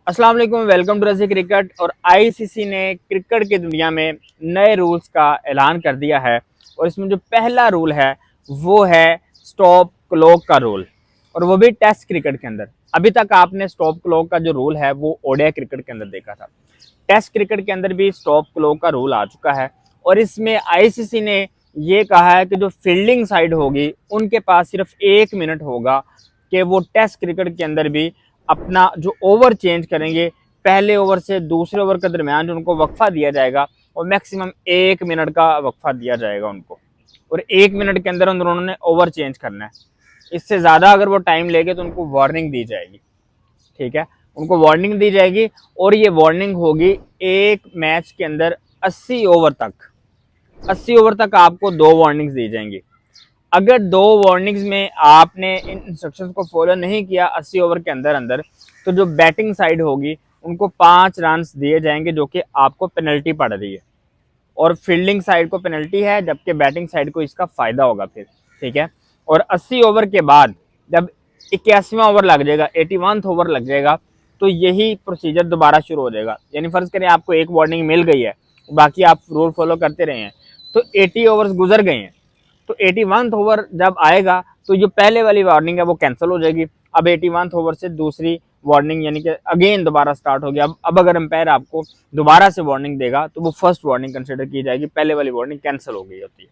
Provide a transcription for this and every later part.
अस्सलाम वालेकुम, welcome to रज़ी क्रिकेट। और आईसीसी ने क्रिकेट की दुनिया में नए रूल्स का ऐलान कर दिया है और इसमें जो पहला रूल है वो है स्टॉप क्लॉक का रूल, और वो भी टेस्ट क्रिकेट के अंदर। अभी तक आपने स्टॉप क्लॉक का जो रूल है वो ओडीआई क्रिकेट के अंदर देखा था। टेस्ट क्रिकेट के अंदर भी स्टॉप क्लॉक का रूल आ चुका है और इसमें आईसीसी ने ये कहा है कि जो फील्डिंग साइड होगी उनके पास सिर्फ 1 मिनट होगा कि वो टेस्ट क्रिकेट के अंदर भी अपना जो ओवर चेंज करेंगे, पहले ओवर से दूसरे ओवर के दरमियान जो उनको वक्फा दिया जाएगा और मैक्सिमम 1 मिनट का वक्फा दिया जाएगा उनको, और 1 मिनट के अंदर उन्होंने ओवर चेंज करना है। इससे ज़्यादा अगर वो टाइम लेंगे तो उनको वार्निंग दी जाएगी। ठीक है, उनको वार्निंग दी जाएगी और ये वार्निंग होगी एक मैच के अंदर 80 ओवर तक। 80 ओवर तक आपको 2 वार्निंग्स दी जाएंगी। अगर 2 वार्निंग्स में आपने इन इंस्ट्रक्शंस को फॉलो नहीं किया 80 ओवर के अंदर अंदर, तो जो बैटिंग साइड होगी उनको 5 रन दिए जाएंगे जो कि आपको पेनल्टी पड़ रही है, और फील्डिंग साइड को पेनल्टी है जबकि बैटिंग साइड को इसका फ़ायदा होगा फिर। ठीक है, और 80 ओवर के बाद जब 81वां ओवर लग जाएगा, 81th ओवर लग जाएगा, तो यही प्रोसीजर दोबारा शुरू हो जाएगा। यानी फ़र्ज़ करें आपको एक वार्निंग मिल गई है, बाकी आप रूल फॉलो करते रहे हैं, तो 80 ओवर्स गुजर गए हैं, तो 81th ओवर जब आएगा तो जो पहले वाली वार्निंग है वो कैंसिल हो जाएगी। अब 81th ओवर से दूसरी वार्निंग यानी कि अगेन दोबारा स्टार्ट हो गया। अब अगर अंपायर आपको दोबारा से वार्निंग देगा तो वो फर्स्ट वार्निंग कंसिडर की जाएगी, पहले वाली वार्निंग कैंसिल हो गई होती है।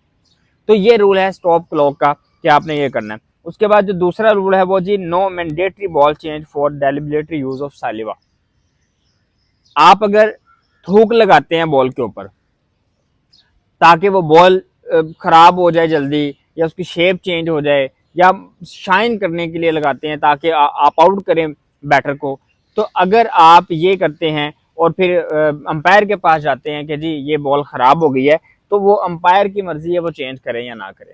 तो ये रूल है स्टॉप क्लॉक का कि आपने ये करना है। उसके बाद जो दूसरा रूल है वो जी no mandatory ball change for deliberate use of saliva. आप अगर थूक लगाते हैं बॉल के ऊपर ताकि वो बॉल खराब हो जाए जल्दी, या उसकी शेप चेंज हो जाए, या शाइन करने के लिए लगाते हैं ताकि आप आउट करें बैटर को, तो अगर आप ये करते हैं और फिर अंपायर के पास जाते हैं कि जी ये बॉल ख़राब हो गई है, तो वो अंपायर की मर्जी है वो चेंज करें या ना करें।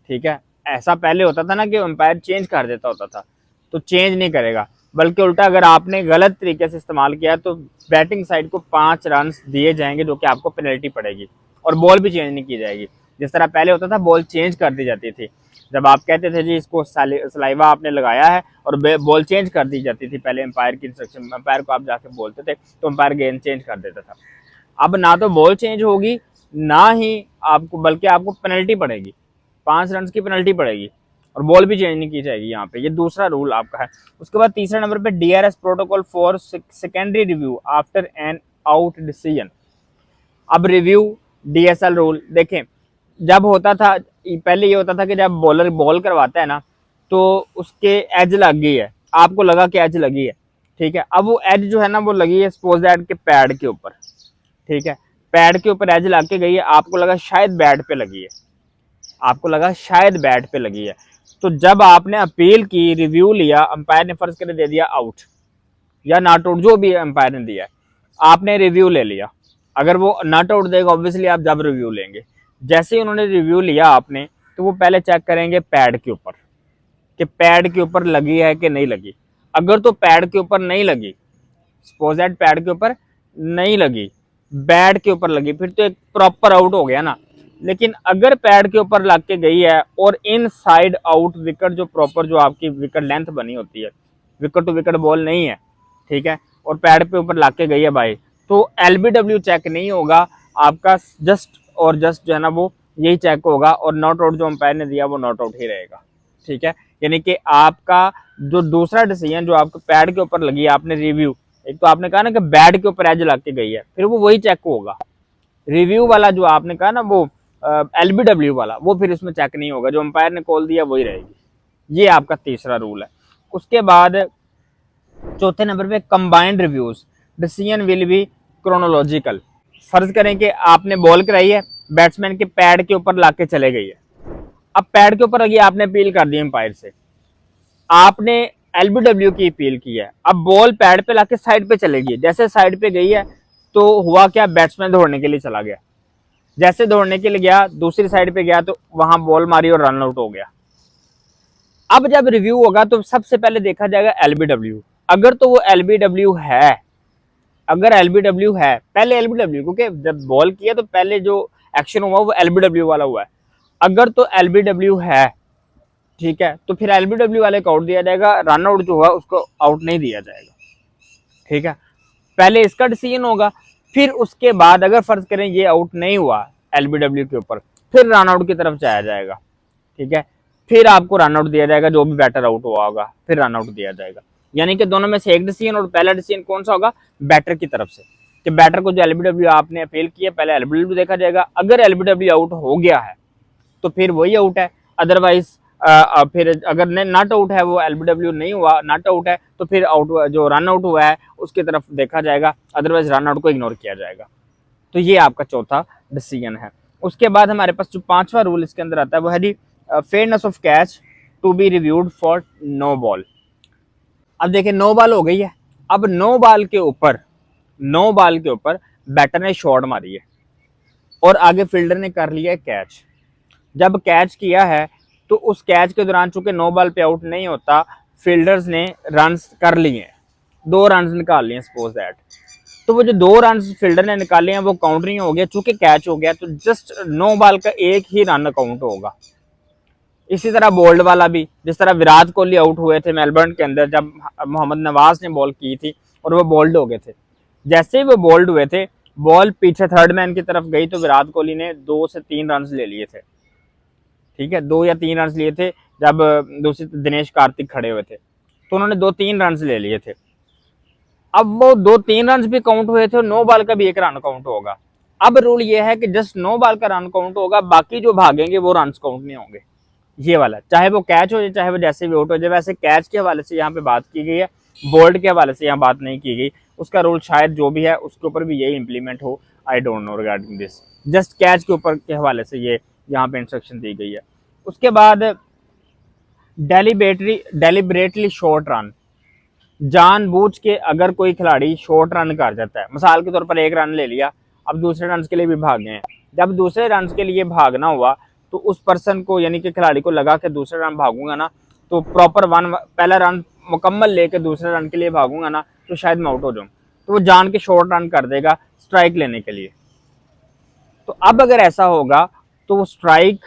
ठीक है, ऐसा पहले होता था ना कि अंपायर चेंज कर देता होता था, तो चेंज नहीं करेगा, बल्कि उल्टा अगर आपने गलत तरीके से इस्तेमाल किया तो बैटिंग साइड को 5 रन दिए जाएंगे जो कि आपको पेनल्टी पड़ेगी, और बॉल भी चेंज नहीं की जाएगी। जिस तरह पहले होता था बॉल चेंज कर दी जाती थी, जब आप कहते थे जी इसको सलाइवा आपने लगाया है, और बॉल चेंज कर दी जाती थी पहले अंपायर की इंस्ट्रक्शन, अंपायर को आप जाके बोलते थे तो अंपायर गेंद चेंज कर देता था। अब ना तो बॉल चेंज होगी, ना ही आपको, बल्कि आपको पेनल्टी पड़ेगी, 5 रन की पेनल्टी पड़ेगी, और बॉल भी चेंज नहीं की जाएगी यहाँ पे। ये दूसरा रूल आपका है। उसके बाद तीसरा नंबर पे DRS protocol for secondary review after an out decision. अब रिव्यू डीएसएल रूल देखें, जब होता था पहले ये होता था कि जब बॉलर बॉल करवाता है ना तो उसके एज लग गई है, आपको लगा कि एज लगी है। ठीक है, अब वो एज जो है ना वो लगी है सपोज दैट के पैड के ऊपर। ठीक है, पैड के ऊपर एज लग के गई है, आपको लगा शायद बैट पे लगी है, आपको लगा शायद बैट पे लगी है, तो जब आपने अपील की, रिव्यू लिया, अंपायर ने फर्ज कर दे दिया आउट या नॉट आउट, जो भी अंपायर ने दिया है, आपने रिव्यू ले लिया। अगर वो नॉट आउट देगा ऑब्वियसली आप जब रिव्यू लेंगे, जैसे ही उन्होंने रिव्यू लिया आपने, तो वो पहले चेक करेंगे पैड के ऊपर कि पैड के ऊपर लगी है कि नहीं लगी। अगर तो पैड के ऊपर नहीं लगी, सपोज दैट पैड के ऊपर नहीं लगी, बैट के ऊपर लगी, फिर तो एक प्रॉपर आउट हो गया ना। लेकिन अगर पैड के ऊपर लग के गई है और इन साइड आउट विकेट, जो प्रॉपर जो आपकी विकेट लेंथ बनी होती है, विकेट टू विकेट बॉल नहीं है, ठीक है, और पैड पे ऊपर लग के गई है भाई, तो एलबीडब्ल्यू चेक नहीं होगा आपका, जस्ट और जस्ट जो है ना वो यही चेक होगा, और नॉट आउट जो अंपायर ने दिया वो नॉट आउट ही रहेगा। ठीक है, यानी कि आपका जो दूसरा डिसीजन जो आपके पैड के ऊपर लगी, आपने रिव्यू, एक तो आपने कहा ना कि बैट के ऊपर एज लग के गई है, फिर वो वही चेक होगा। रिव्यू वाला जो आपने कहा ना वो एलबीडब्ल्यू वाला, वो फिर इसमें चेक नहीं होगा, जो अंपायर ने कॉल दिया वही रहेगी। ये आपका तीसरा रूल है। उसके बाद चौथे नंबर पे combined reviews, decision will be chronological. फर्ज करें कि आपने बॉल कराई है, बैट्समैन के पैड के ऊपर ला के चले गई है, अब पैड के ऊपर लगी, आपने अपील कर दी अंपायर से, आपने एलबीडब्ल्यू की अपील की है, अब बॉल पैड पे लाके साइड पे चले गई, जैसे साइड पे गई है तो हुआ क्या, बैट्समैन दौड़ने के लिए चला गया, जैसे दौड़ने के लिए गया दूसरी साइड पे गया तो वहां बॉल मारी और रन आउट हो गया। अब जब रिव्यू होगा तो सबसे पहले देखा जाएगा एलबीडब्ल्यू, अगर तो वो एलबीडब्ल्यू है, अगर एलबीडब्ल्यू है, पहले एलबीडब्ल्यू, क्योंकि जब बॉल किया तो पहले जो एक्शन हुआ वो एलबीडब्ल्यू वाला हुआ है, अगर तो एलबीडब्ल्यू है, ठीक है, तो फिर एलबीडब्ल्यू वाले को आउट दिया जाएगा, रन आउट जो हुआ उसको आउट नहीं दिया जाएगा। ठीक है, पहले इसका डिसीजन होगा, फिर उसके बाद अगर फर्ज करें ये आउट नहीं हुआ एलबीडब्ल्यू के ऊपर, फिर रन आउट की तरफ जाया जाएगा। ठीक है, फिर आपको रन आउट दिया जाएगा, जो भी बैटर आउट हुआ होगा फिर रन आउट दिया जाएगा। यानी कि दोनों में से एक डिसीजन, और पहला डिसीजन कौन सा होगा, बैटर की तरफ से, कि बैटर को जो एलबीडब्ल्यू आपने अपील किया, पहले एलबीडब्ल्यू देखा जाएगा, अगर एलबीडब्ल्यू आउट हो गया है तो फिर वही आउट है, अदरवाइज फिर अगर नॉट आउट है, वो एलबीडब्ल्यू नहीं हुआ, नॉट आउट है, तो फिर आउट जो रन आउट हुआ है उसकी तरफ देखा जाएगा, अदरवाइज रन आउट को इग्नोर किया जाएगा। तो ये आपका चौथा डिसीजन है। उसके बाद हमारे पास जो पांचवा रूल इसके अंदर आता है वो है जी fairness of catch to be reviewed for no ball. अब देखिए नो बॉल हो गई है, अब नो बॉल के ऊपर बैटर ने शॉट मारी है और आगे फील्डर ने कर लिया है कैच। जब कैच किया है तो उस कैच के दौरान चूंकि नो बॉल पे आउट नहीं होता, फील्डर्स ने रन्स कर लिए हैं, 2 रन्स निकाल लिए सपोज दैट, तो वो जो 2 रन्स फील्डर ने निकाले हैं वो काउंट नहीं हो गया, चूंकि कैच हो गया तो जस्ट नो बॉल का एक ही रन काउंट होगा। इसी तरह बोल्ड वाला भी, जिस तरह विराट कोहली आउट हुए थे मेलबर्न के अंदर जब मोहम्मद नवाज ने बॉल की थी और वो बोल्ड हो गए थे, जैसे ही वो बोल्ड हुए थे बॉल पीछे थर्ड मैन की तरफ गई तो विराट कोहली ने 2 से 3 रन ले लिए थे। ठीक है, 2 या 3 रन लिए थे, जब दूसरी दिनेश कार्तिक खड़े हुए थे तो उन्होंने 2-3 रन ले लिए थे। अब वो 2-3 रन भी काउंट हुए थे, नो बॉल का भी एक रन काउंट होगा। अब रूल ये है कि जस्ट नो बॉल का रन काउंट होगा, बाकी जो भागेंगे वो रन काउंट नहीं होंगे। ये वाला चाहे वो कैच हो जाए चाहे वो जैसे भी आउट हो जाए। वैसे कैच के हवाले से यहाँ पे बात की गई है, बोल्ड के हवाले से यहाँ बात नहीं की गई। उसका रूल शायद जो भी है उसके ऊपर भी यही इंप्लीमेंट हो, I don't know regarding this. Just catch के ऊपर के हवाले से ये यहाँ पे इंस्ट्रक्शन दी गई है। उसके बाद डेलिबरेटली शॉर्ट रन, जानबूझ के अगर कोई खिलाड़ी शॉर्ट रन कर जाता है, मिसाल के तौर पर 1 रन ले लिया, अब दूसरे रन के लिए भी भागे हैं, जब दूसरे रन के लिए भागना हुआ तो उस पर्सन को यानी कि खिलाड़ी को लगा कि दूसरे रन भागूंगा ना तो प्रॉपर पहला रन मुकम्मल लेके दूसरे रन के लिए भागूंगा ना तो शायद मैं आउट हो जाऊँ, तो वो जान के शॉर्ट रन कर देगा स्ट्राइक लेने के लिए। तो अब अगर ऐसा होगा तो वो स्ट्राइक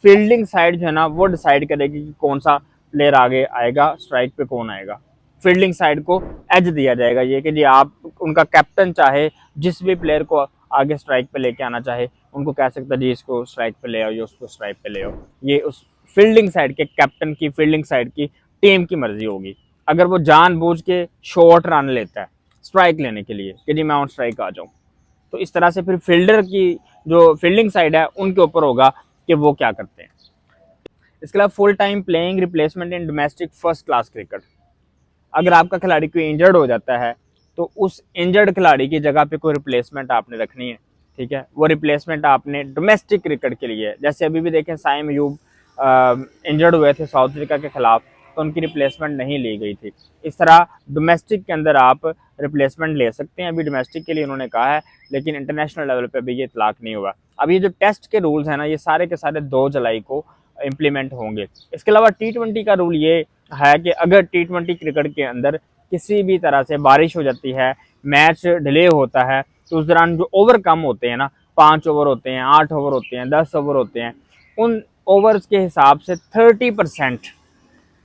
फील्डिंग साइड जो है ना वो डिसाइड करेगी कि कौन सा प्लेयर आगे आएगा, स्ट्राइक पे कौन आएगा। फील्डिंग साइड को एज दिया जाएगा, ये कि जी आप उनका कैप्टन चाहे जिस भी प्लेयर को आगे स्ट्राइक पे लेके आना चाहे उनको कह सकता है जी इसको स्ट्राइक पे ले आओ या उसको स्ट्राइक पे ले आओ। ये उस फील्डिंग साइड के कैप्टन की, फील्डिंग साइड की टीम की मर्जी होगी। अगर वो जानबूझ के शॉर्ट रन लेता है स्ट्राइक लेने के लिए कि जी मैं ऑन स्ट्राइक आ जाऊँ, तो इस तरह से फिर फील्डर की जो फील्डिंग साइड है उनके ऊपर होगा कि वो क्या करते हैं। इसके अलावा full time playing replacement in domestic first class cricket, अगर आपका खिलाड़ी कोई इंजर्ड हो जाता है तो उस इंजर्ड खिलाड़ी की जगह पे कोई रिप्लेसमेंट आपने रखनी है। ठीक है, वो रिप्लेसमेंट आपने डोमेस्टिक क्रिकेट के लिए है। जैसे अभी भी देखें साइम अयूब इंजर्ड हुए थे साउथ अफ्रीका के खिलाफ तो उनकी रिप्लेसमेंट नहीं ली गई थी। इस तरह डोमेस्टिक के अंदर आप रिप्लेसमेंट ले सकते हैं, अभी डोमेस्टिक के लिए उन्होंने कहा है, लेकिन इंटरनेशनल लेवल पे अभी ये इतलाक नहीं हुआ। अब ये जो टेस्ट के रूल्स हैं ना ये सारे के सारे 2 जुलाई को इम्प्लीमेंट होंगे। इसके अलावा T20 का रूल ये है कि अगर T20 क्रिकेट के अंदर किसी भी तरह से बारिश हो जाती है, मैच डिले होता है, तो उस दौरान जो ओवर कम होते हैं ना, 5 ओवर होते हैं, 8 ओवर होते हैं, 10 ओवर होते हैं, उन ओवर्स के हिसाब से 30%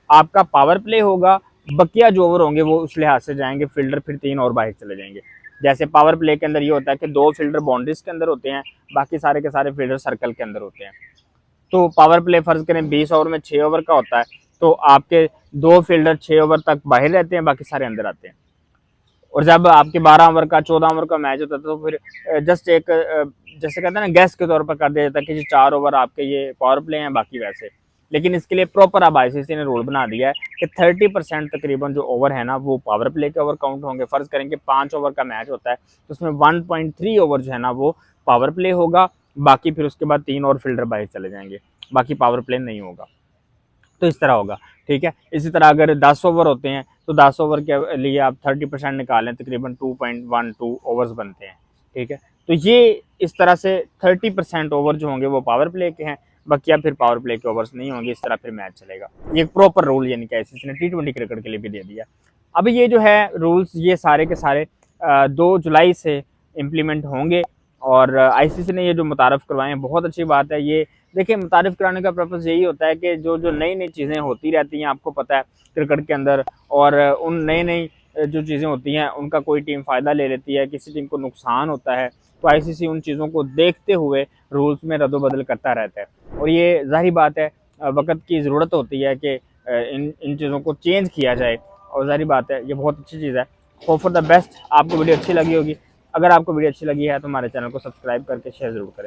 आपका पावर प्ले होगा, बकिया जो ओवर होंगे वो उस लिहाज से जाएंगे, फील्डर फिर 3 और बाहर चले जाएंगे। जैसे पावर प्ले के अंदर ये होता है कि 2 फील्डर बाउंड्रीज के अंदर होते हैं, बाकी सारे के सारे फील्डर सर्कल के अंदर होते हैं। तो पावर प्ले फर्ज करें 20 ओवर में 6 ओवर का होता है, तो आपके 2 फील्डर 6 ओवर तक बाहर रहते हैं, बाकी सारे अंदर आते हैं। और जब आपके 12 ओवर का 14 ओवर का मैच होता है तो फिर जस्ट एक जैसे कहते हैं ना गैस के तौर पर कर दिया जाता है कि 4 ओवर आपके ये पावर प्ले हैं, बाकी वैसे। लेकिन इसके लिए प्रॉपर अब ICC ने रूल बना दिया है कि 30% तकरीबन जो ओवर है ना वो पावर प्ले के ओवर काउंट होंगे। फर्ज करेंगे 5 ओवर का मैच होता है तो उसमें 1.3 ओवर जो है ना वो पावर प्ले होगा, बाकी फिर उसके बाद 3 और फील्डर बाहर चले जाएंगे, बाकी पावर प्ले नहीं होगा। तो इस तरह होगा। ठीक है, इसी तरह अगर 10 ओवर होते हैं तो 10 ओवर के लिए आप 30% निकालें, तकरीबन 2.12 ओवर्स बनते हैं। ठीक है, तो ये इस तरह से 30% ओवर जो होंगे वो पावर प्ले के हैं, बाकी फिर पावर प्ले के ओवर्स नहीं होंगे। इस तरह फिर मैच चलेगा। ये प्रॉपर रूल यानी कि ICC ने T20 क्रिकेट के लिए भी दे दिया। अब ये जो है रूल्स ये सारे के सारे 2 जुलाई से इम्प्लीमेंट होंगे और ICC ने ये जो मुतारफ़ करवाए हैं बहुत अच्छी बात है। ये देखिए मुतारिफ कराने का पर्पज़ यही होता है कि जो नई नई चीज़ें होती रहती हैं, आपको पता है क्रिकेट के अंदर, और उन नई नई जो चीज़ें होती हैं उनका कोई टीम फ़ायदा ले लेती है, किसी टीम को नुकसान होता है, तो आईसीसी उन चीज़ों को देखते हुए रूल्स में रद्दोबदल करता रहता है। और ये ज़ाहिर बात है वक़्त की ज़रूरत होती है कि इन इन चीज़ों को चेंज किया जाए, और ज़ाहिर बात है ये बहुत अच्छी चीज़ है। Hope for the best. आपको वीडियो अच्छी लगी होगी। अगर आपको वीडियो अच्छी लगी है तो हमारे चैनल को सब्सक्राइब करके शेयर ज़रूर करें।